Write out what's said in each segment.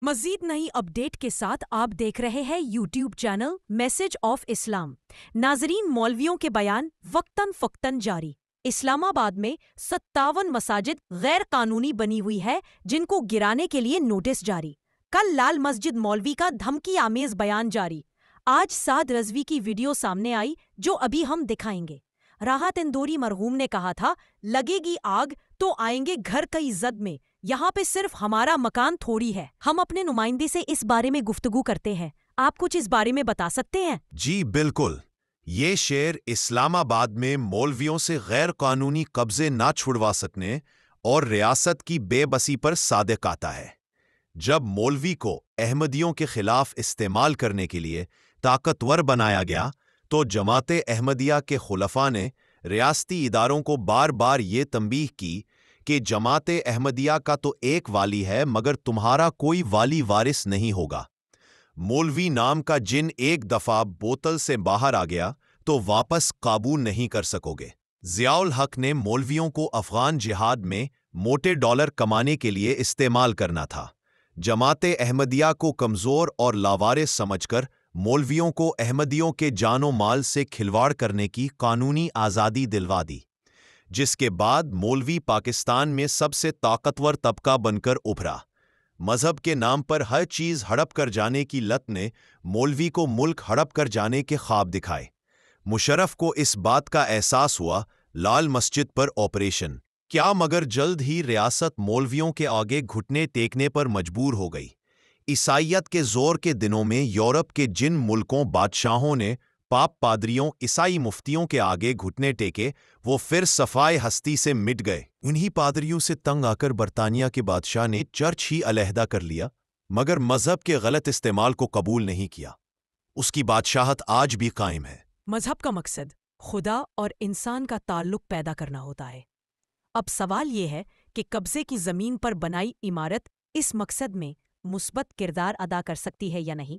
مزید نئی اپڈیٹ کے ساتھ آپ دیکھ رہے ہیں یوٹیوب چینل میسج آف اسلام۔ ناظرین، مولویوں کے بیان وقتاً فوقتاً جاری۔ اسلام آباد میں 57 مساجد غیر قانونی بنی ہوئی ہے جن کو گرانے کے لیے نوٹس جاری۔ کل لال مسجد مولوی کا دھمکی آمیز بیان جاری۔ آج سعد رضوی کی ویڈیو سامنے آئی جو ابھی ہم دکھائیں گے۔ راحت اندوری مرحوم نے کہا تھا، لگے گی آگ تو آئیں گے گھر کئی زد میں، یہاں پہ صرف ہمارا مکان تھوڑی ہے۔ ہم اپنے نمائندے سے اس بارے میں گفتگو کرتے ہیں، آپ کچھ اس بارے میں بتا سکتے ہیں؟ جی بالکل، یہ شعر اسلام آباد میں مولویوں سے غیر قانونی قبضے نہ چھڑوا سکنے اور ریاست کی بے بسی پر صادق آتا ہے۔ جب مولوی کو احمدیوں کے خلاف استعمال کرنے کے لیے طاقتور بنایا گیا تو جماعت احمدیہ کے خلفاء نے ریاستی اداروں کو بار بار یہ تنبیہ کی کہ جماعت احمدیہ کا تو ایک والی ہے مگر تمہارا کوئی والی وارث نہیں ہوگا۔ مولوی نام کا جن ایک دفعہ بوتل سے باہر آ گیا تو واپس قابو نہیں کر سکو گے۔ ضیاء الحق نے مولویوں کو افغان جہاد میں موٹے ڈالر کمانے کے لیے استعمال کرنا تھا۔ جماعت احمدیہ کو کمزور اور لاوارث سمجھ کر مولویوں کو احمدیوں کے جان و مال سے کھلواڑ کرنے کی قانونی آزادی دلوا دی، جس کے بعد مولوی پاکستان میں سب سے طاقتور طبقہ بن کر ابھرا۔ مذہب کے نام پر ہر چیز ہڑپ کر جانے کی لت نے مولوی کو ملک ہڑپ کر جانے کے خواب دکھائے۔ مشرف کو اس بات کا احساس ہوا، لال مسجد پر آپریشن کیا، مگر جلد ہی ریاست مولویوں کے آگے گھٹنے ٹیکنے پر مجبور ہو گئی۔ عیسائیت کے زور کے دنوں میں یورپ کے جن ملکوں بادشاہوں نے پاپ پادریوں عیسائی مفتیوں کے آگے گھٹنے ٹیکے وہ پھر صفائے ہستی سے مٹ گئے۔ انہی پادریوں سے تنگ آ کر برطانیہ کے بادشاہ نے چرچ ہی علیحدہ کر لیا، مگر مذہب کے غلط استعمال کو قبول نہیں کیا۔ اس کی بادشاہت آج بھی قائم ہے۔ مذہب کا مقصد خدا اور انسان کا تعلق پیدا کرنا ہوتا ہے۔ اب سوال یہ ہے کہ قبضے کی زمین پر بنائی عمارت اس مقصد میں مثبت کردار ادا کر سکتی ہے یا نہیں؟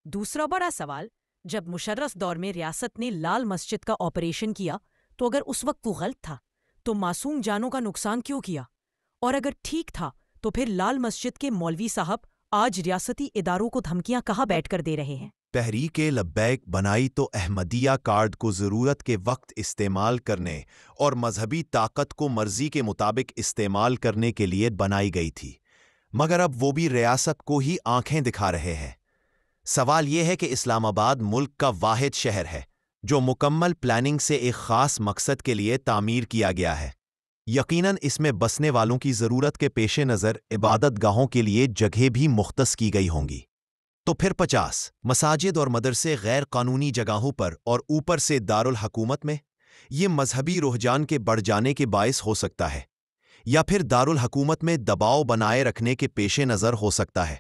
دوسرا بڑا سوال، جب مشرف دور میں ریاست نے لال مسجد کا آپریشن کیا تو اگر اس وقت وہ غلط تھا تو معصوم جانوں کا نقصان کیوں کیا؟ اور اگر ٹھیک تھا تو پھر لال مسجد کے مولوی صاحب آج ریاستی اداروں کو دھمکیاں کہاں بیٹھ کر دے رہے ہیں؟ تحریک لبیک بنائی تو احمدیہ کارڈ کو ضرورت کے وقت استعمال کرنے اور مذہبی طاقت کو مرضی کے مطابق استعمال کرنے کے لیے بنائی گئی تھی، مگر اب وہ بھی ریاست کو ہی آنکھیں دکھا رہے ہیں۔ سوال یہ ہے کہ اسلام آباد ملک کا واحد شہر ہے جو مکمل پلاننگ سے ایک خاص مقصد کے لیے تعمیر کیا گیا ہے۔ یقیناً اس میں بسنے والوں کی ضرورت کے پیش نظر عبادت گاہوں کے لیے جگہیں بھی مختص کی گئی ہوں گی، تو پھر 50 مساجد اور مدرسے غیر قانونی جگہوں پر اور اوپر سے دارالحکومت میں، یہ مذہبی رجحان کے بڑھ جانے کے باعث ہو سکتا ہے یا پھر دارالحکومت میں دباؤ بنائے رکھنے کے پیش نظر ہو سکتا ہے۔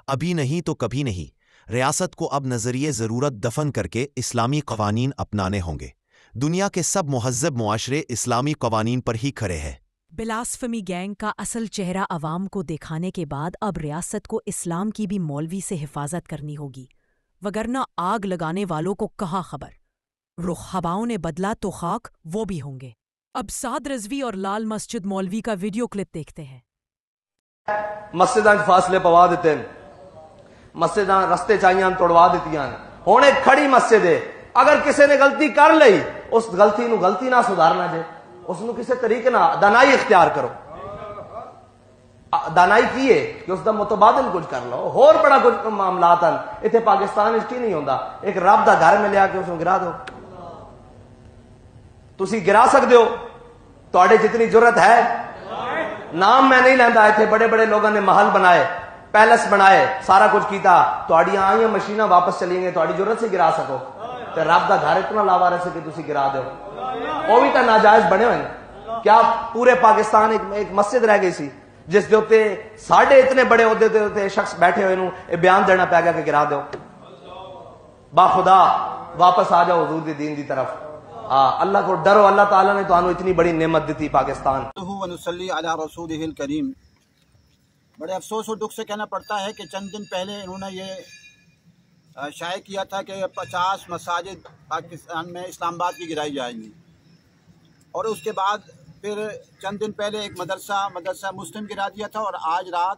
ابھی نہیں تو کبھی نہیں، ریاست کو اب نظریے ضرورت دفن کر کے اسلامی قوانین اپنانے ہوں گے۔ دنیا کے سب مہذب معاشرے اسلامی قوانین پر ہی کھڑے ہیں۔ بلاسفمی گینگ کا اصل چہرہ عوام کو دکھانے کے بعد اب ریاست کو اسلام کی بھی مولوی سے حفاظت کرنی ہوگی، وگرنہ آگ لگانے والوں کو کہاں خبر، رخ ہواؤں نے بدلا تو خاک وہ بھی ہوں گے۔ اب سعد رضوی اور لال مسجد مولوی کا ویڈیو کلپ دیکھتے ہیں۔ مسجداں فاصلے پوا دیتے ہیں، مسجداں رستے چاہیے توڑوا دیتی ہیں، ہوں ایک کھڑی مسجد ہے، اگر کسی نے غلطی کر لئی اس غلطی نو غلطی نہ سدھارنا جے، اس نو کسی طریقے نہ دانائی اختیار کرو۔ دانائی کی ہے کہ اس دا متبادل کچھ کر لو، اور بڑا کچھ معاملات ہیں اتنے پاکستان اس کی نہیں ہوتا، ایک رب دا گھر میں لیا کے اس کو گرا دو۔ تسی گرا سکتے ہو، تواڈے جتنی جرت ہے، نام میں نہیں لینا، اتنے بڑے بڑے لوگوں نے محل بنائے، پیلس بنائے، سارا کچھ کیتا، تواڈیاں آئیاں مشیناں واپس چلی گئیں، تواڈی جرت سے گرا سکو، تے رب دا گھر اتنا لاوارث ہے کہ تسی گرا دو، وہ بھی تو ناجائز بنے ہوئے ہیں۔ کیا پورے پاکستان ایک مسجد رہ گئی سی جس دے اوتے ساڑھے اتنے بڑے عہدے تے شخص بیٹھے ہوئے نوں اے بیان دینا پیا گیا کہ گرا دو۔ با خدا واپس آ جاؤ حضور دی دین دی طرف، اللہ کو ڈرو، اللہ تعالیٰ نے تانوں اتنی بڑی نعمت دیتی پاکستان۔ ونصلی علی رسولہ الکریم۔ بڑے افسوس اور دکھ سے کہنا پڑتا ہے کہ چند دن پہلے انہوں نے یہ شائع کیا تھا کہ 50 مساجد پاکستان میں اسلام آباد کی گرائی جائیں گی، اور اس کے بعد پھر چند دن پہلے ایک مدرسہ مسلم گرا دیا تھا، اور آج رات